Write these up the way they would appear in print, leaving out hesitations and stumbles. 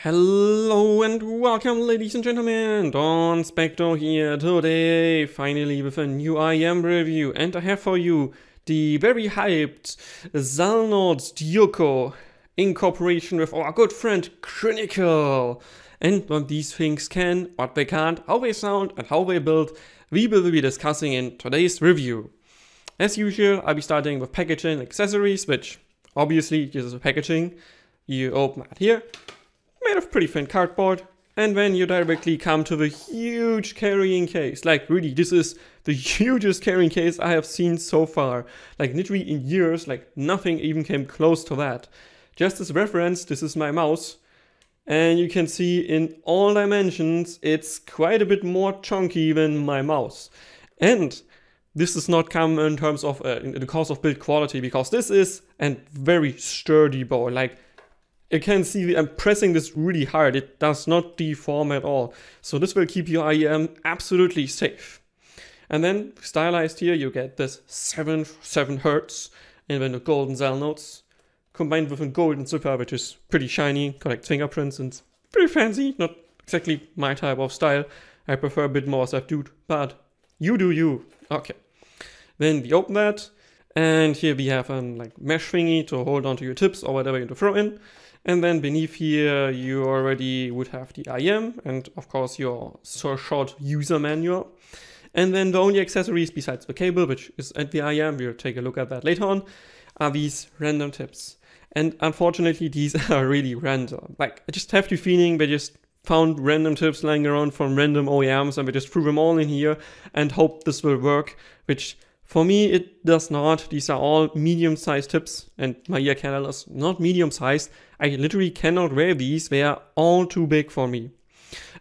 Hello and welcome, ladies and gentlemen, Don Spector here today, finally with a new IEM review, and I have for you the very hyped Soundstage Dioko in cooperation with our good friend Crinacle. And what these things can, what they can't, how they sound and how they build, we will be discussing in today's review. As usual, I'll be starting with packaging and accessories, which obviously this is the packaging. You open it here. Made of pretty thin cardboard, and then you directly come to the huge carrying case. Like really, this is the hugest carrying case I have seen so far. Like literally in years, like nothing even came close to that. Just as reference, this is my mouse, and you can see in all dimensions, it's quite a bit more chunky than my mouse. And this does not come in terms of in the course of build quality, because this is a very sturdy board. Like, you can see I'm pressing this really hard. It does not deform at all. So this will keep your IEM absolutely safe. And then stylized here, you get this 7 Hz and then the golden cell notes combined with a golden zipper, which is pretty shiny, collects fingerprints and pretty fancy. Not exactly my type of style. I prefer a bit more subdued, but you do you. Okay. Then we open that, and here we have a mesh thingy to hold onto your tips or whatever you want to throw in. And then beneath here, you already would have the IEM and of course your short user manual. And then the only accessories besides the cable, which is at the IEM, we'll take a look at that later on, are these random tips. And unfortunately, these are really random. Like, I just have the feeling they just found random tips lying around from random OEMs and we just threw them all in here and hope this will work, which for me, it does not. These are all medium-sized tips, and my ear canal is not medium-sized. I literally cannot wear these. They are all too big for me.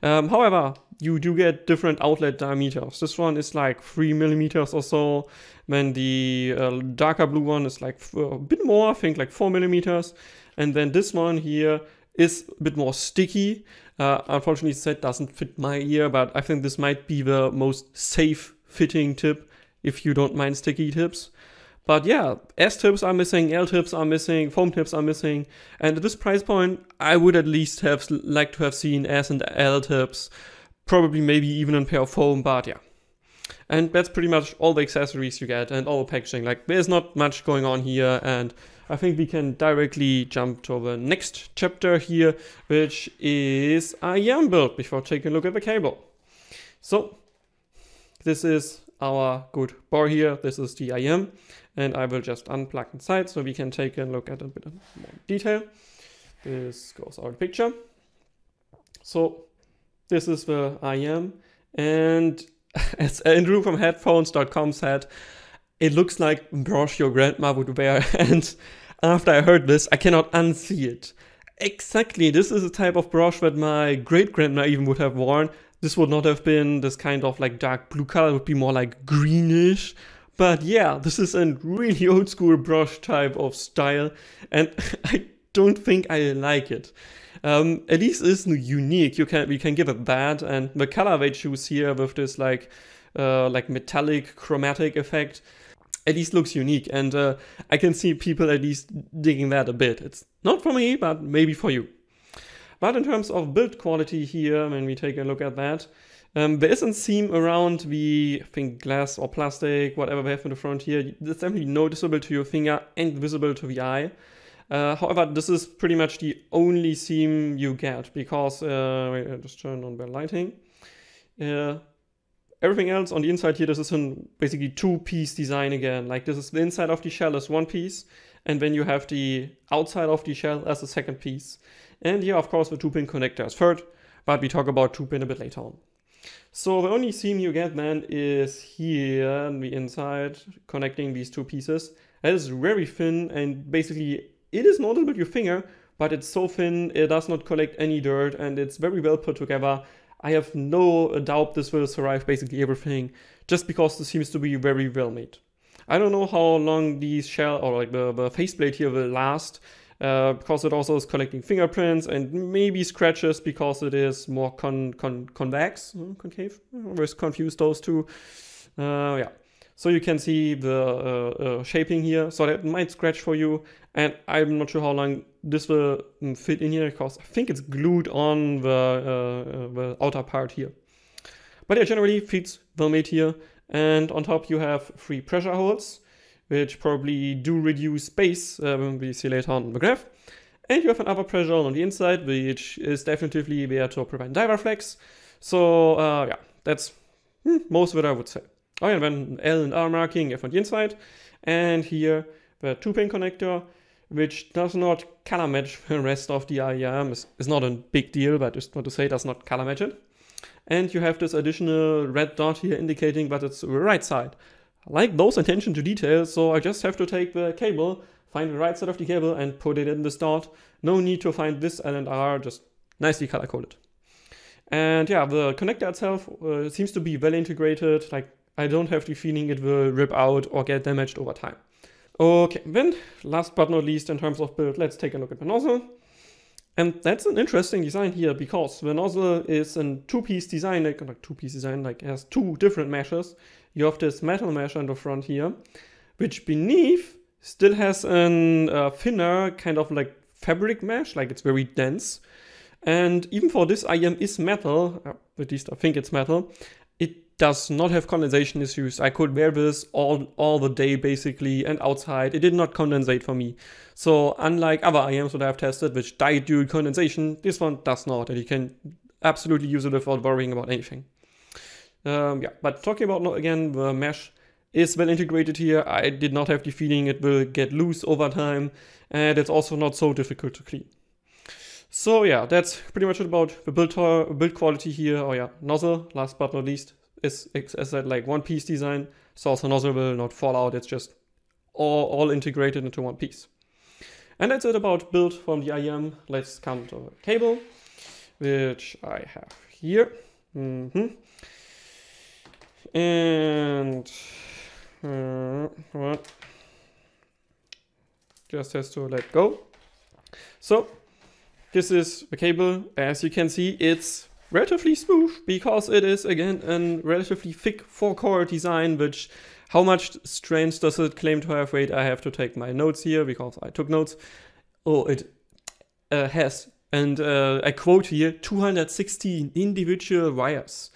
However, you do get different outlet diameters. This one is like 3 millimeters or so. Then the darker blue one is like a bit more, I think like 4 millimeters. And then this one here is a bit more sticky. Unfortunately, it doesn't fit my ear, but I think this might be the most safe fitting tip, if you don't mind sticky tips. But yeah, S tips are missing, L tips are missing, foam tips are missing. And at this price point, I would at least have liked to have seen S and L tips. Probably maybe even a pair of foam, but yeah. And that's pretty much all the accessories you get and all the packaging. Like, there's not much going on here, and I think we can directly jump to the next chapter here, which is IEM Build, before taking a look at the cable. So, this is our good board here. This is the IEM, and I will just unplug inside so we can take a look at a bit more detail. This goes out of the picture. So this is the IEM, and as Andrew from headphones.com said, it looks like a brush your grandma would wear, and after I heard this, I cannot unsee it. Exactly, this is a type of brush that my great-grandma even would have worn. This would not have been this kind of like dark blue color, it would be more like greenish. But yeah, this is a really old school brush type of style, and I don't think I like it. At least it's unique, we can give it that, and the color they choose here with this like metallic chromatic effect at least looks unique, and I can see people at least digging that a bit. It's not for me, but maybe for you. But in terms of build quality here, when we take a look at that, there is a seam around the, I think, glass or plastic, whatever we have in the front here. It's definitely noticeable to your finger and visible to the eye. However, this is pretty much the only seam you get, because, wait, I'll just turn on the lighting. Everything else on the inside here, this is basically two-piece design again. Like, this is the inside of the shell is one piece, and then you have the outside of the shell as a second piece. And here, of course, the 2-pin connector is third, but we talk about 2-pin a bit later on. So the only seam you get then is here on the inside, connecting these two pieces. That is very thin, and basically it is noticeable with your finger, but it's so thin, it does not collect any dirt, and it's very well put together. I have no doubt this will survive basically everything, just because this seems to be very well made. I don't know how long these shell, or like the faceplate here will last, because it also is collecting fingerprints and maybe scratches because it is more convex, concave. I always confuse those two. Yeah. So you can see the shaping here, so that might scratch for you, and I'm not sure how long this will fit in here because I think it's glued on the outer part here. But yeah, generally fits well made here. And on top you have 3 pressure holes, which probably do reduce space when we see later on in the graph. And you have another pressure hole on the inside, which is definitely there to prevent diver flex. So yeah, that's most of it I would say. Oh yeah, and then L and R marking you have on the inside. And here the 2-pin connector, which does not color match the rest of the IEM. It's not a big deal, but just want to say it does not color match it. And you have this additional red dot here indicating that it's the right side. I like those attention to detail, so I just have to take the cable, find the right side of the cable and put it in this dot. No need to find this L and R, just nicely color coded. And yeah, the connector itself seems to be well integrated. Like, I don't have the feeling it will rip out or get damaged over time. Okay, then last but not least in terms of build, let's take a look at the nozzle. And that's an interesting design here because the nozzle is a 2-piece design, like it has 2 different meshes. You have this metal mesh on the front here, which beneath still has a thinner kind of like fabric mesh, like it's very dense. And even for this IEM is metal, at least I think it's metal, it does not have condensation issues. I could wear this all the day basically and outside. It did not condensate for me. So unlike other IEMs that I've tested which died due to condensation, this one does not, and you can absolutely use it without worrying about anything. Yeah, but talking about again, the mesh is well integrated here. I did not have the feeling it will get loose over time, and it's also not so difficult to clean. So yeah, that's pretty much it about the build quality here. Oh yeah, nozzle, last but not least, is as I said, like 1-piece design. So also nozzle will not fall out, it's just all integrated into 1 piece. And that's it about build from the IEM. Let's come to the cable, which I have here. And what? Just has to let go. So this is the cable. As you can see, it's relatively smooth because it is again a relatively thick 4-core design, which how much strands does it claim to have? Wait, I have to take my notes here because I took notes. Oh, it has, and I quote here, 216 individual wires.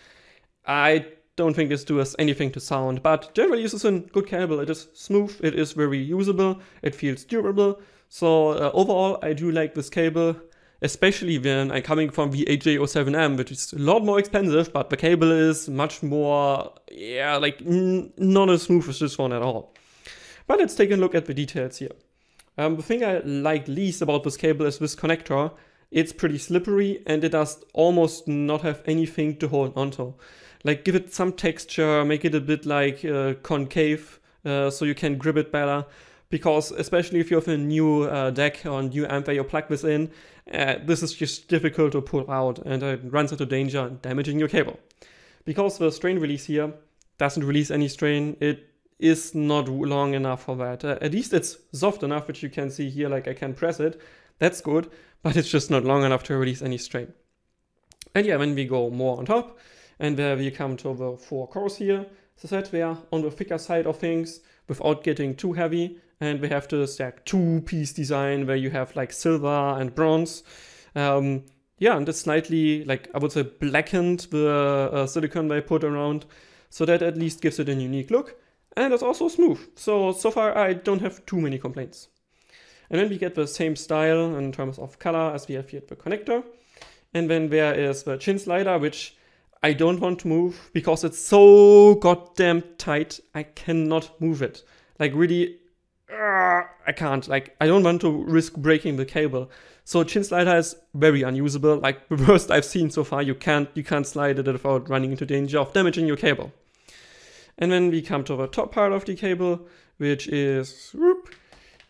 I don't think this does anything to sound, but generally this is a good cable. It is smooth, it is very usable, it feels durable. So overall, I do like this cable, especially when I'm coming from the AJ07M, which is a lot more expensive, but the cable is much more, yeah, like not as smooth as this one at all. But let's take a look at the details here. The thing I like least about this cable is this connector. It's pretty slippery and it does almost not have anything to hold onto. Like, give it some texture, make it a bit like concave so you can grip it better. Because especially if you have a new deck or a new amp where you plug this in, this is just difficult to pull out and it runs into danger and damaging your cable. Because the strain release here doesn't release any strain, it is not long enough for that. At least it's soft enough, which you can see here, like I can press it. That's good, but it's just not long enough to release any strain. And yeah, when we go more on top, and where we come to the 4 cores here, as I said, we are on the thicker side of things without getting too heavy. And we have this 2-piece design where you have like silver and bronze. Yeah, and it's slightly, like I would say, blackened the silicone they put around. So that at least gives it a unique look. And it's also smooth. So far I don't have too many complaints. And then we get the same style in terms of color as we have here at the connector. And then there is the chin slider, which I don't want to move because it's so goddamn tight. I cannot move it. Like really, I can't. Like, I don't want to risk breaking the cable. So chin slider is very unusable. Like the worst I've seen so far. You can't slide it without running into danger of damaging your cable. And then we come to the top part of the cable, which is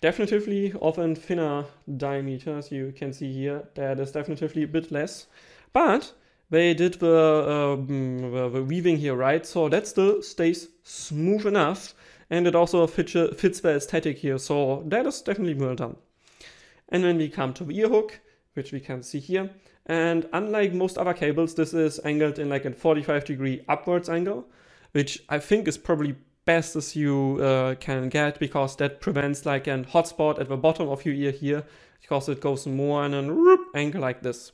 definitely of a thinner diameter, as you can see here. That is definitely a bit less. But they did the weaving here right, so that still stays smooth enough. And it also fits the aesthetic here, so that is definitely well done. And then we come to the ear hook, which we can see here. And unlike most other cables, this is angled in like a 45-degree upwards angle, which I think is probably best as you can get, because that prevents like a hotspot at the bottom of your ear here, because it goes more in an angle like this.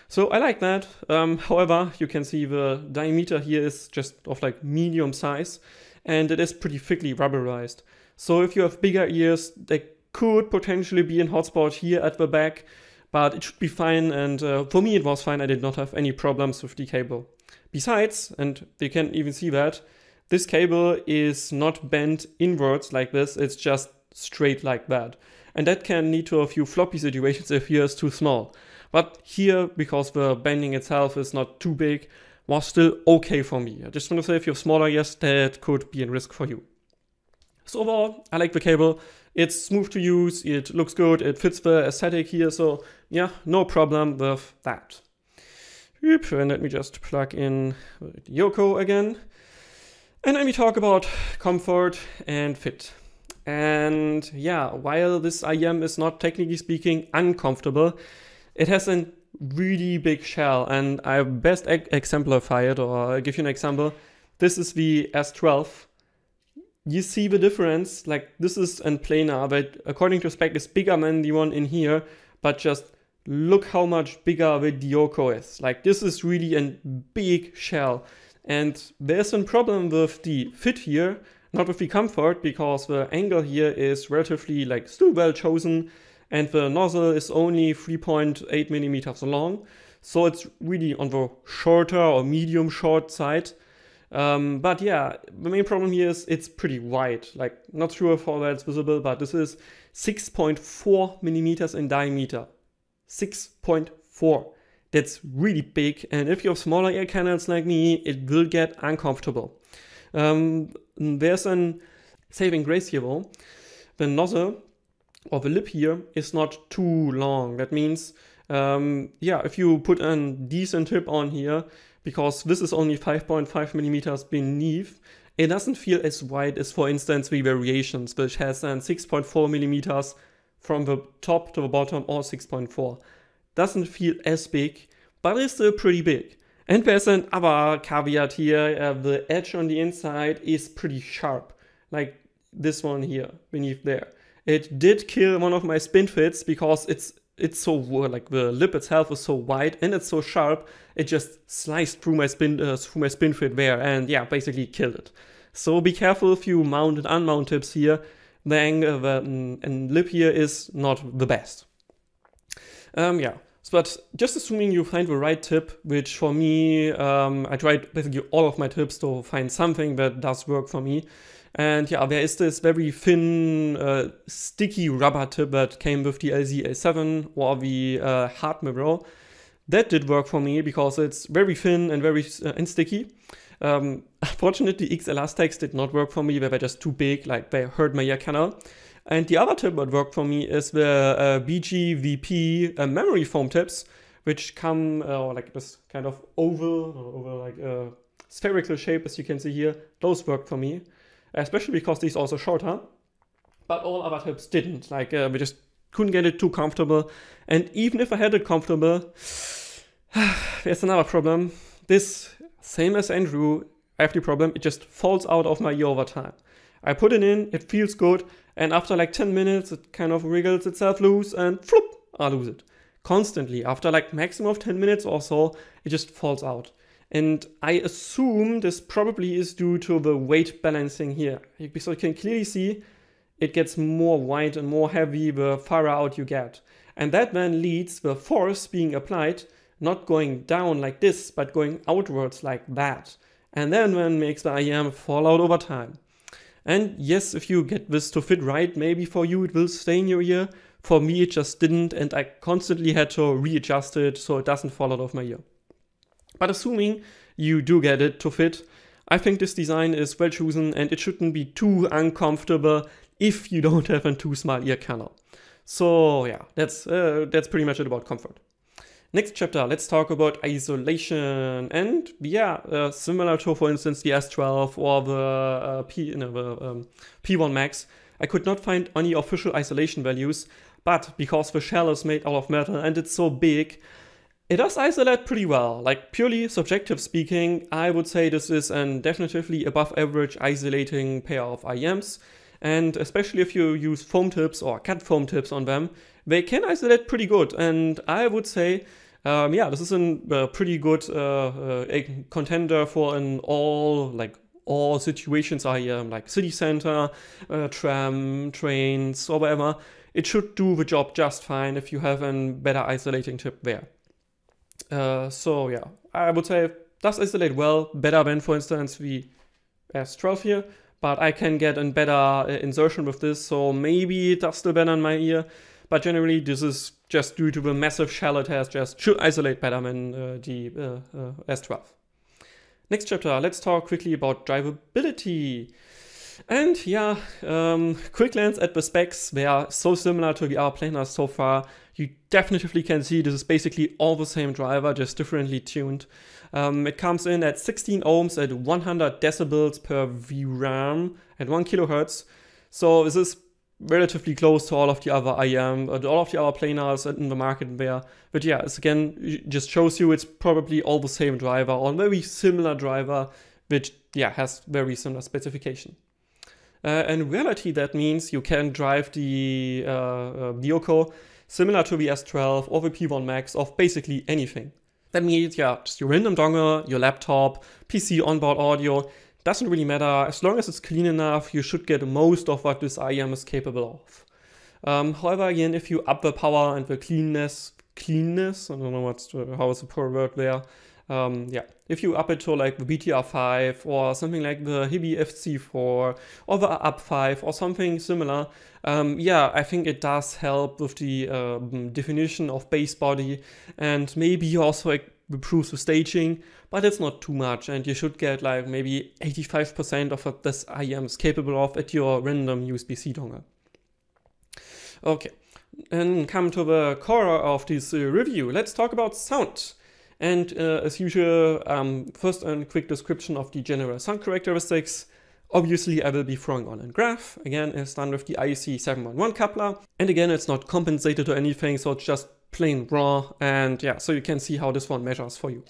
So I like that. However, you can see the diameter here is just of like medium size, and it is pretty thickly rubberized. So if you have bigger ears, there could potentially be a hotspot here at the back, but it should be fine. And for me, it was fine. I did not have any problems with the cable. Besides, and you can even see that, this cable is not bent inwards like this. It's just straight like that. And that can lead to a few floppy situations if here is too small. But here, because the bending itself is not too big, was still okay for me. I just want to say, if you have smaller ears, that could be a risk for you. So overall, I like the cable. It's smooth to use, it looks good, it fits the aesthetic here, so yeah, no problem with that. And let me just plug in Dioko again. And let me talk about comfort and fit. And yeah, while this IEM is not technically speaking uncomfortable, it has a really big shell, and I best exemplify it, or give you an example. This is the S12. You see the difference, like this is a planar, but according to spec is bigger than the one in here, but just look how much bigger the Dioko is. Like this is really a big shell, and there's a problem with the fit here, not with the comfort, because the angle here is relatively like still well chosen, and the nozzle is only 3.8 millimeters long, so it's really on the shorter or medium short side. But yeah, the main problem here is it's pretty wide. Like, not sure if all that's visible, but this is 6.4 millimeters in diameter. 6.4. That's really big, and if you have smaller ear canals like me, it will get uncomfortable. There's a saving grace here though. The nozzle, or the lip here, is not too long. That means, yeah, if you put a decent tip on here, because this is only 5.5 millimeters beneath, it doesn't feel as wide as, for instance, the Variations, which has 6.4 millimeters from the top to the bottom, or 6.4. Doesn't feel as big, but it's still pretty big. And there's another caveat here. The edge on the inside is pretty sharp, like this one here beneath there. It did kill one of my spin fits, because it's so, like, the lip itself is so wide and it's so sharp, it just sliced through my spin fit there, and yeah, basically killed it. So be careful if you mount and unmount tips here. The angle and lip here is not the best. Yeah, but just assuming you find the right tip, which for me, I tried basically all of my tips to find something that does work for me. And yeah, there is this very thin, sticky rubber tip that came with the LZ-A7 or the hard mirror. That did work for me, because it's very thin and very sticky. Unfortunately, X-Elastics did not work for me. They were just too big, like they hurt my ear canal. And the other tip that worked for me is the BGVP memory foam tips, which come like this kind of oval, like spherical shape, as you can see here. Those worked for me. Especially because these are also shorter, but all other tips didn't. Like, we just couldn't get it too comfortable. And even if I had it comfortable, there's another problem. This, same as Andrew, I have the problem, it just falls out of my ear over time. I put it in, it feels good, and after like 10 minutes, it kind of wriggles itself loose, and floop, I lose it. Constantly, after like maximum of 10 minutes or so, it just falls out. And I assume this probably is due to the weight balancing here. So you can clearly see it gets more wide and more heavy the farther out you get. And that then leads the force being applied not going down like this, but going outwards like that. And then makes the IEM fall out over time. And yes, if you get this to fit right, maybe for you it will stay in your ear. For me it just didn't, and I constantly had to readjust it so it doesn't fall out of my ear. But assuming you do get it to fit, I think this design is well chosen, and it shouldn't be too uncomfortable if you don't have a too small ear canal. So yeah, that's pretty much it about comfort. Next chapter, let's talk about isolation. And yeah, similar to, for instance, the S12 or the P1 Max, I could not find any official isolation values, but because the shell is made out of metal and it's so big, It does isolate pretty well. Like purely subjective speaking, I would say this is an definitively above average isolating pair of IEMs. And especially if you use foam tips or cut foam tips on them, they can isolate pretty good. And I would say, yeah, this is a pretty good contender for an all situations IEM, like city center, tram, trains, or whatever. It should do the job just fine if you have a better isolating tip there. So yeah, I would say it does isolate well, better than for instance the S12 here, but I can get a better insertion with this, so maybe it does still better in my ear, but generally this is just due to the massive shell it has, just should isolate better than the S12. Next chapter, let's talk quickly about drivability. And yeah, quick glance at the specs, they are so similar to the other planers so far. You definitively can see this is basically all the same driver, just differently tuned. It comes in at 16 ohms at 100 decibels per VRAM at 1 kilohertz. So this is relatively close to all of the other IEM, all of the other planers in the market there. But yeah, it's again, just shows you it's probably all the same driver or very similar driver, which yeah, has very similar specification. In reality, that means you can drive the Dioko similar to the S12 or the P1 Max of basically anything. That means, yeah, just your random dongle, your laptop, PC onboard audio, doesn't really matter. As long as it's clean enough, you should get most of what this IEM is capable of. However, again, if you up the power and the cleanness, I don't know how is the poor word there. Yeah, if you up it to like the BTR5 or something like the Hibi FC4 or the UP5 or something similar, yeah, I think it does help with the definition of bass body and maybe also improves the staging, but it's not too much and you should get like maybe 85% of what this IEM is capable of at your random USB-C dongle. Okay, and come to the core of this review. Let's talk about sound. And as usual, first a quick description of the general sound characteristics. Obviously, I will be throwing on a graph. Again, it's done with the IEC 711 coupler. And again, it's not compensated or anything, so it's just plain raw. And yeah, so you can see how this one measures for you.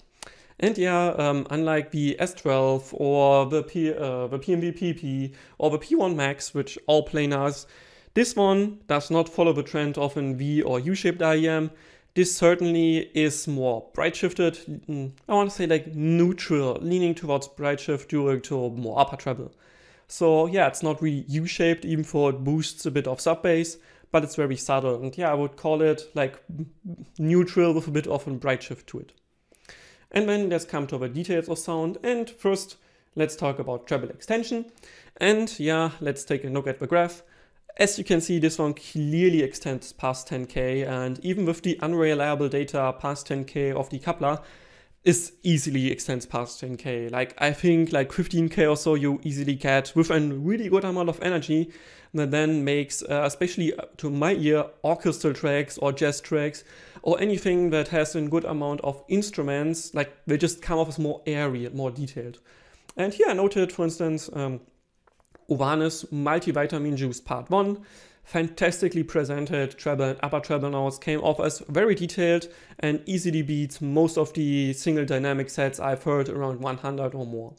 And yeah, unlike the S12 or the PMV PP or the P1 Max, which all planers, this one does not follow the trend of an V or U-shaped IEM. This certainly is more bright shifted, I want to say like neutral, leaning towards bright shift due to more upper treble. So yeah, it's not really U-shaped, even though it boosts a bit of sub bass, but it's very subtle. And yeah, I would call it like neutral with a bit of a bright shift to it. And then let's come to the details of sound. And first, let's talk about treble extension. And yeah, let's take a look at the graph. As you can see, this one clearly extends past 10K, and even with the unreliable data past 10K of the coupler, is easily extends past 10K. Like I think like 15K or so you easily get with a really good amount of energy that then makes, especially to my ear, orchestral tracks or jazz tracks or anything that has a good amount of instruments, like they just come off as more airy, more detailed. And here I noted, for instance, Ovanes Multivitamin Juice Part 1, fantastically presented treble and upper treble notes, came off as very detailed and easily beats most of the single dynamic sets I've heard around 100 or more.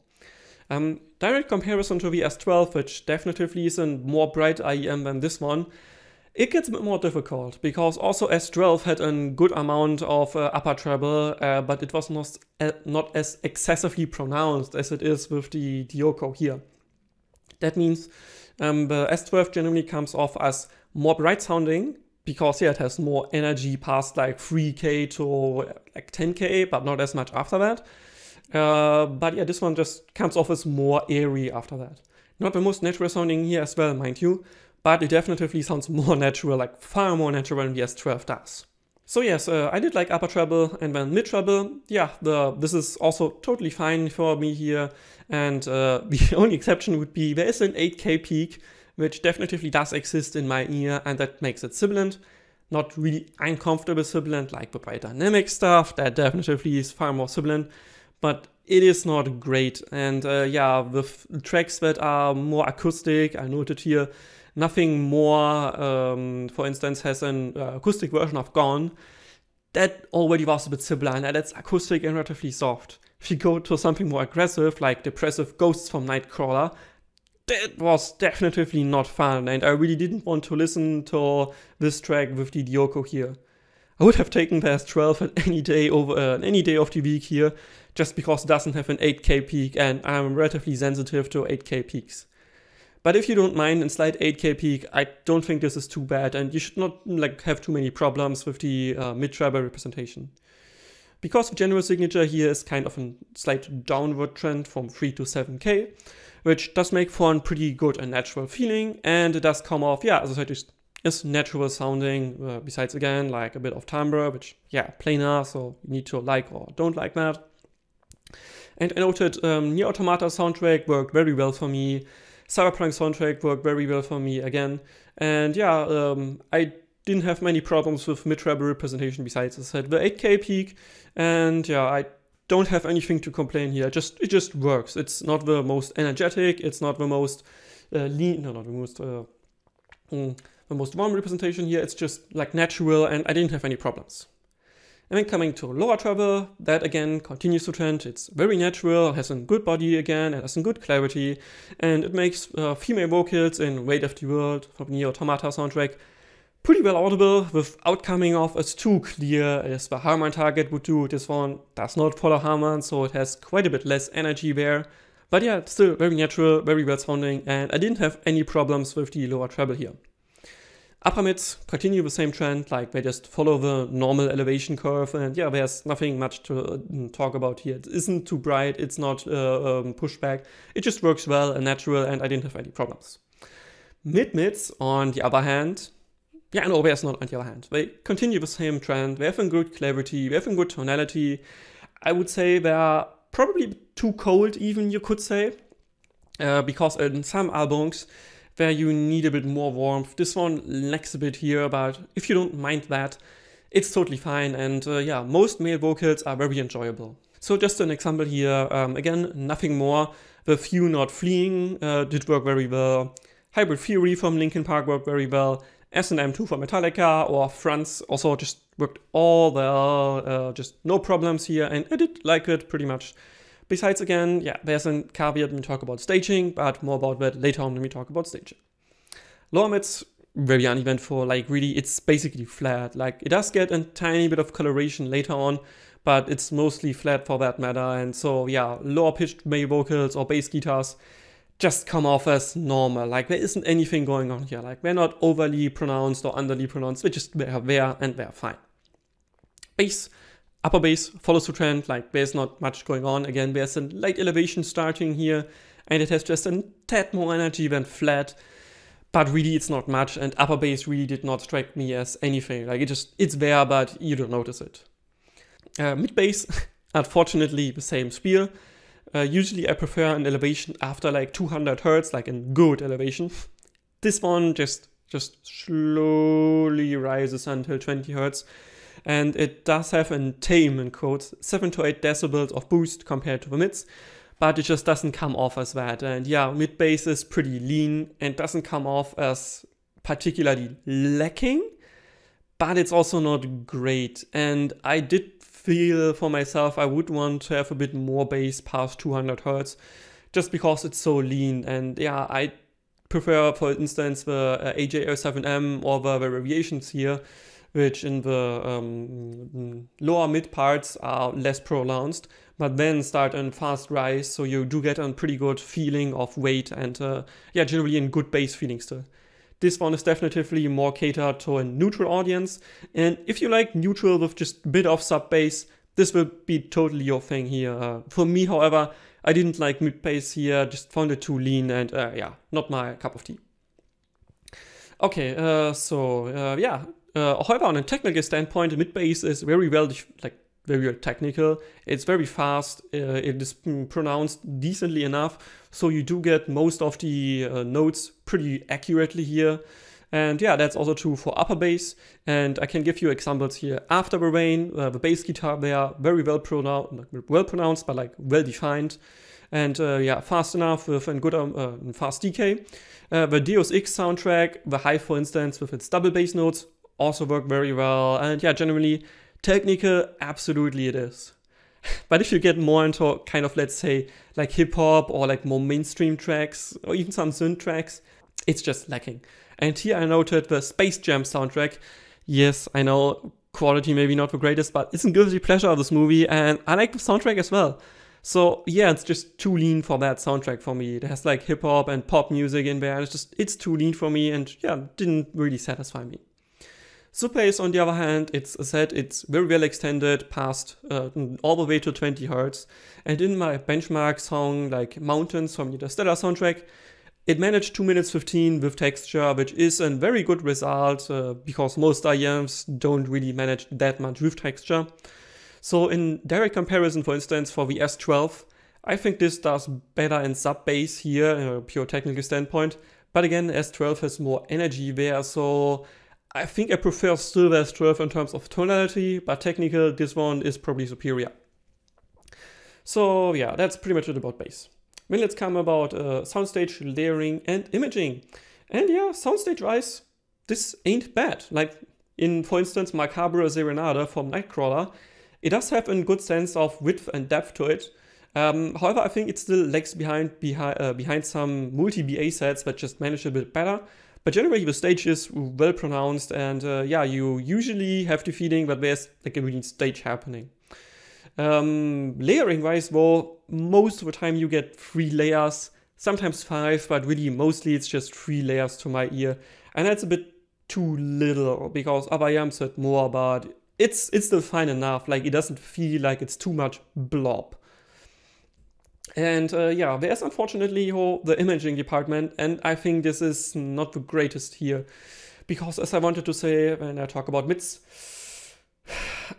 Direct comparison to the S12, which definitely is a more bright IEM than this one, it gets a bit more difficult because also S12 had a good amount of upper treble, but it was not as excessively pronounced as it is with the Dioko here. That means the S12 generally comes off as more bright sounding because yeah, it has more energy past like 3K to like 10K, but not as much after that. But yeah, this one just comes off as more airy after that. Not the most natural sounding here as well, mind you, but it definitely sounds more natural, like far more natural than the S12 does. So yes, I did like upper treble and then mid treble. Yeah, this is also totally fine for me here. And the only exception would be there is an 8K peak, which definitely does exist in my ear, and that makes it sibilant. Not really uncomfortable sibilant like the bright dynamic stuff, that definitely is far more sibilant, but it is not great. And yeah, with tracks that are more acoustic, I noted here, nothing more, for instance, has an acoustic version of Gone. that already was a bit simpler, and that's acoustic and relatively soft. If you go to something more aggressive, like Depressive Ghosts from Nightcrawler, that was definitively not fun, and I really didn't want to listen to this track with the Dioko here. I would have taken past 12 at any day any day of the week here, just because it doesn't have an 8K peak, and I'm relatively sensitive to 8K peaks. But if you don't mind a slight 8K peak, I don't think this is too bad, and you should not have too many problems with the mid-treble representation. Because the general signature here is kind of a slight downward trend from 3 to 7K, which does make for a pretty good and natural feeling, and it does come off, as I said, is natural sounding, besides again, like a bit of timbre, which, planar, so you need to like or don't like that. And I noted Nier Automata soundtrack worked very well for me, Cyberpunk soundtrack worked very well for me again, and I didn't have many problems with mid-treble representation besides, as I said, the 8K peak, and I don't have anything to complain here. It just works. It's not the most energetic, it's not the most lean, no, not the most the most warm representation here. It's just like natural, and I didn't have any problems. And then coming to lower treble, that again continues to trend. It's very natural, has a good body again, it has a good clarity, and it makes female vocals in Weight of the World from the Automata soundtrack pretty well audible without coming off as too clear as the Harman target would do. This one does not follow Harman, so it has quite a bit less energy there. But it's still very natural, very well sounding, and I didn't have any problems with the lower treble here. Upper mids continue the same trend, like they just follow the normal elevation curve, and there's nothing much to talk about here. It isn't too bright, it's not pushed back, it just works well and natural, and I didn't have any problems. Mid-mids, on the other hand, there's not on the other hand. They continue the same trend, they have a good clarity, they have a good tonality. I would say they're probably too cold even, you could say, because in some albums, where you need a bit more warmth. This one lacks a bit here, but if you don't mind that, it's totally fine, and most male vocals are very enjoyable. So just an example here, again, nothing more. The Few Not Fleeing did work very well. Hybrid Theory from Linkin Park worked very well. S&M2 from Metallica or Franz also just worked all well, just no problems here, and I did like it pretty much. Besides, again, there's a caveat when we talk about staging, but more about that later on when we talk about staging. Lower mids, very uneventful, like really, it's basically flat. Like, it does get a tiny bit of coloration later on, but it's mostly flat for that matter, and so, lower pitched male vocals or bass guitars just come off as normal. Like, there isn't anything going on here. Like, they're not overly pronounced or underly pronounced, they're there and they're fine. Bass. Upper bass follows the trend, like there's not much going on. Again, there's a light elevation starting here, and it has just a tad more energy than flat, but really it's not much, and upper bass really did not strike me as anything. Like, it's there, but you don't notice it. Mid bass, unfortunately, the same spiel. Usually I prefer an elevation after like 200 Hertz, like a good elevation. This one just slowly rises until 20 Hertz. And it does have a tame, in quotes, 7 to 8 decibels of boost compared to the mids, but it just doesn't come off as that. And mid bass is pretty lean and doesn't come off as particularly lacking, but it's also not great. And I did feel for myself I would want to have a bit more bass past 200 Hertz, just because it's so lean. And I prefer, for instance, the AJ07M or the variations here, which in the lower mid parts are less pronounced, but then start a fast rise, so you do get a pretty good feeling of weight and generally a good bass feeling still. This one is definitively more catered to a neutral audience, and if you like neutral with just a bit of sub bass, this will be totally your thing here. For me, however, I didn't like mid bass here, just found it too lean, and not my cup of tea. Okay, however, on a technical standpoint, mid bass is very well technical. It's very fast. It is pronounced decently enough, so you do get most of the notes pretty accurately here. And that's also true for upper bass. And I can give you examples here. After the Rain, the bass guitar, they are very well pronounced, but like well defined. And fast enough with a good fast decay. The Deus Ex soundtrack, the Hive, for instance, with its double bass notes, also work very well, and generally Technical, absolutely it is. But if you get more into kind of, let's say, like hip-hop or like more mainstream tracks or even some synth tracks, it's just lacking. And here I noted the Space Jam soundtrack. Yes, I know quality maybe not the greatest, but it's a guilty pleasure of this movie, and I like the soundtrack as well. So yeah, it's just too lean for that soundtrack for me. It has like hip-hop and pop music in there, and it's too lean for me, and yeah, didn't really satisfy me. Super Bass, on the other hand, it's very well extended past all the way to 20 Hz. And in my benchmark song, like Mountains from the Interstellar soundtrack, it managed 2 minutes 15 with texture, which is a very good result because most IEMs don't really manage that much with texture. So in direct comparison, for instance, for the S12, I think this does better in sub-bass here, in a pure technical standpoint. But again, S12 has more energy there, so I think I prefer still the S12 in terms of tonality, but technical, this one is probably superior. So yeah, that's pretty much it about bass. Then let's come about soundstage, layering, and imaging. And yeah, soundstage-wise, this ain't bad. Like in, for instance, Macabre Serenade from Nightcrawler, it does have a good sense of width and depth to it. However, I think it still lags behind some multi-BA sets that just manage a bit better. But generally, the stage is well pronounced, and yeah, you usually have the feeling that there's like a real stage happening. Layering-wise, though, most of the time you get 3 layers, sometimes 5, but really mostly it's just 3 layers to my ear, and that's a bit too little because other IEMs had more, but it's still fine enough. Like it doesn't feel like it's too much blob. And yeah, there's unfortunately the imaging department, and I think this is not the greatest here, because as I wanted to say when I talk about mids,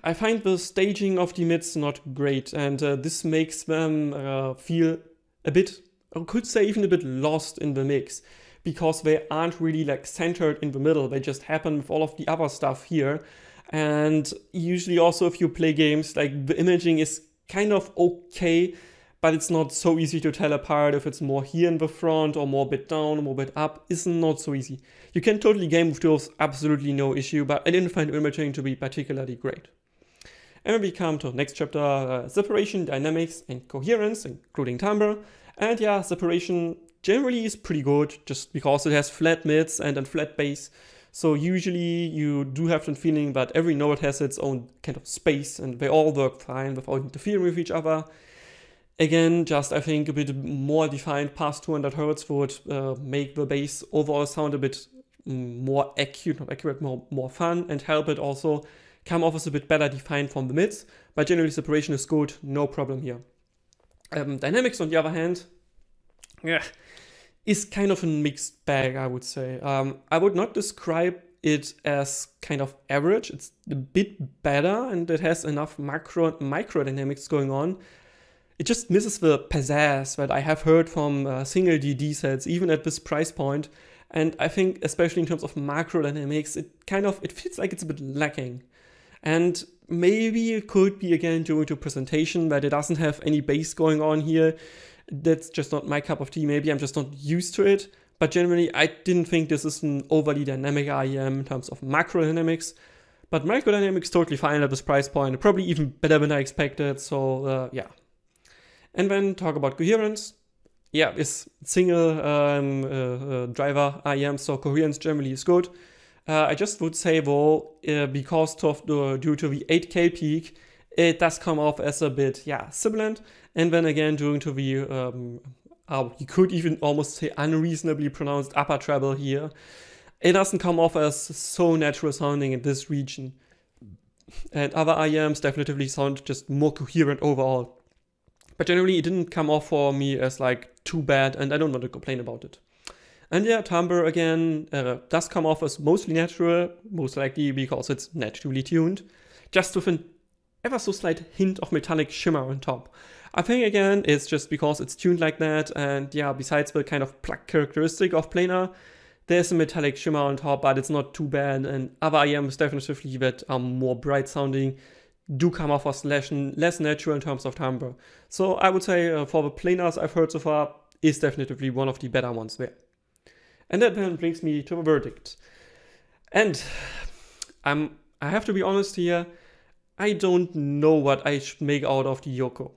I find the staging of the mids not great, and this makes them feel a bit, I could say even a bit lost in the mix, because they aren't really like centered in the middle, they just happen with all of the other stuff here. And usually also if you play games, like the imaging is kind of okay, but it's not so easy to tell apart if it's more here in the front or more bit down or more bit up. It's not so easy. You can totally game with those, absolutely no issue, but I didn't find imaging to be particularly great. And then we come to the next chapter, separation, dynamics, and coherence, including timbre. And yeah, separation generally is pretty good, just because it has flat mids and then flat bass. So usually you do have the feeling that every note has its own kind of space, and they all work fine without interfering with each other. Again, just I think a bit more defined past 200 Hz would make the bass overall sound a bit more accurate, more fun, and help it also come off as a bit better defined from the mids. But generally separation is good, no problem here. Dynamics, on the other hand, yeah, is kind of a mixed bag, I would say. I would not describe it as kind of average. It's a bit better, and it has enough macro and micro dynamics going on. It just misses the pizzazz that I have heard from single DD sets, even at this price point. And I think, especially in terms of macro dynamics, it feels like it's a bit lacking. And maybe it could be again due to presentation that it doesn't have any bass going on here. That's just not my cup of tea. Maybe I'm just not used to it. But generally, I didn't think this is an overly dynamic IEM in terms of macro dynamics. But micro dynamics totally fine at this price point, probably even better than I expected. So yeah. And then talk about coherence. Yeah, it's single driver IEM, so coherence generally is good. I just would say though, because due to the 8K peak, it does come off as a bit, yeah, sibilant. And then again, due to the, you could even almost say unreasonably pronounced upper treble here, it doesn't come off as so natural sounding in this region. And other IEMs definitely sound just more coherent overall. But generally, it didn't come off for me as like too bad, and I don't want to complain about it. And yeah, timbre again does come off as mostly natural, most likely because it's naturally tuned, just with an ever so slight hint of metallic shimmer on top. I think again, it's just because it's tuned like that, and yeah, besides the kind of plug characteristic of planar, there's a metallic shimmer on top, but it's not too bad, and other IEMs definitely that are more bright sounding do come off as less natural in terms of timbre. So I would say for the planars I've heard so far, is definitely one of the better ones there. And that then brings me to a verdict. And I have to be honest here, I don't know what I should make out of the Dioko.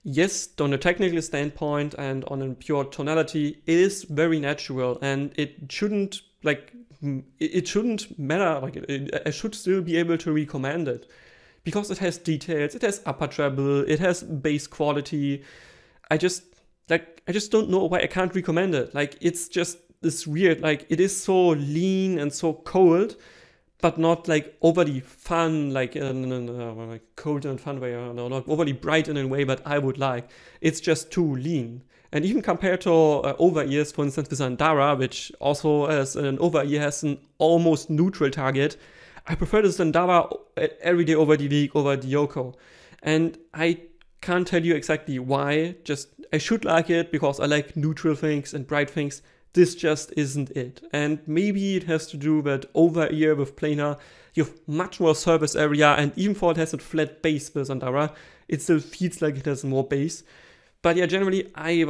Yes, on a technical standpoint and on a pure tonality, it is very natural, and it shouldn't matter. Like I should still be able to recommend it because it has details, it has upper treble, it has bass quality. I just don't know why I can't recommend it. Like it's just this weird. Like it is so lean and so cold, but not like overly fun, like cold and fun way, or not overly bright in a way that I would like. It's just too lean. And even compared to over-ears, for instance, with Zandara, which also has an over-ear, has an almost neutral target, I prefer the Zandara every day over the week over Dioko. And I can't tell you exactly why, just I should like it because I like neutral things and bright things. This just isn't it. And maybe it has to do with over-ear with planar. You have much more surface area, and even though it has a flat bass with Zandara, it still feels like it has more bass. But yeah, generally, I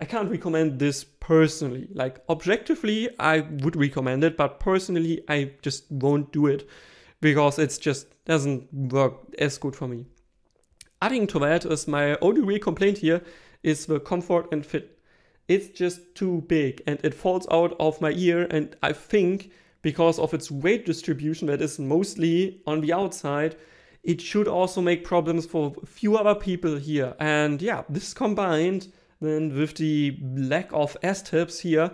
can't recommend this personally. Like, objectively, I would recommend it, but personally, I just won't do it because it just doesn't work as good for me. Adding to that is my only real complaint here is the comfort and fit. It's just too big and it falls out of my ear, and I think because of its weight distribution that is mostly on the outside, it should also make problems for a few other people here. And yeah, this combined then with the lack of S-tips here,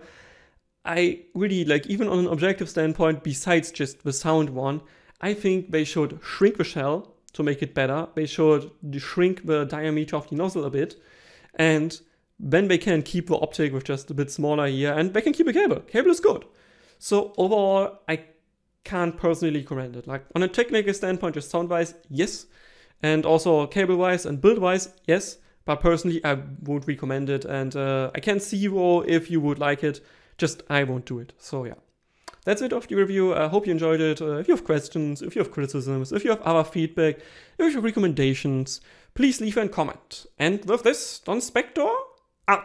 I really like, even on an objective standpoint, besides just the sound one, I think they should shrink the shell to make it better. They should shrink the diameter of the nozzle a bit, and then they can keep the optic with just a bit smaller here, and they can keep a cable. Cable is good. So overall, I can't personally recommend it. Like on a technical standpoint, just sound-wise, yes. And also cable-wise and build-wise, yes. But personally, I won't recommend it. And I can see you if you would like it. Just I won't do it. So yeah. That's it of the review. I hope you enjoyed it. If you have questions, if you have criticisms, if you have other feedback, if you have recommendations, please leave a comment. And with this, Don Spector out.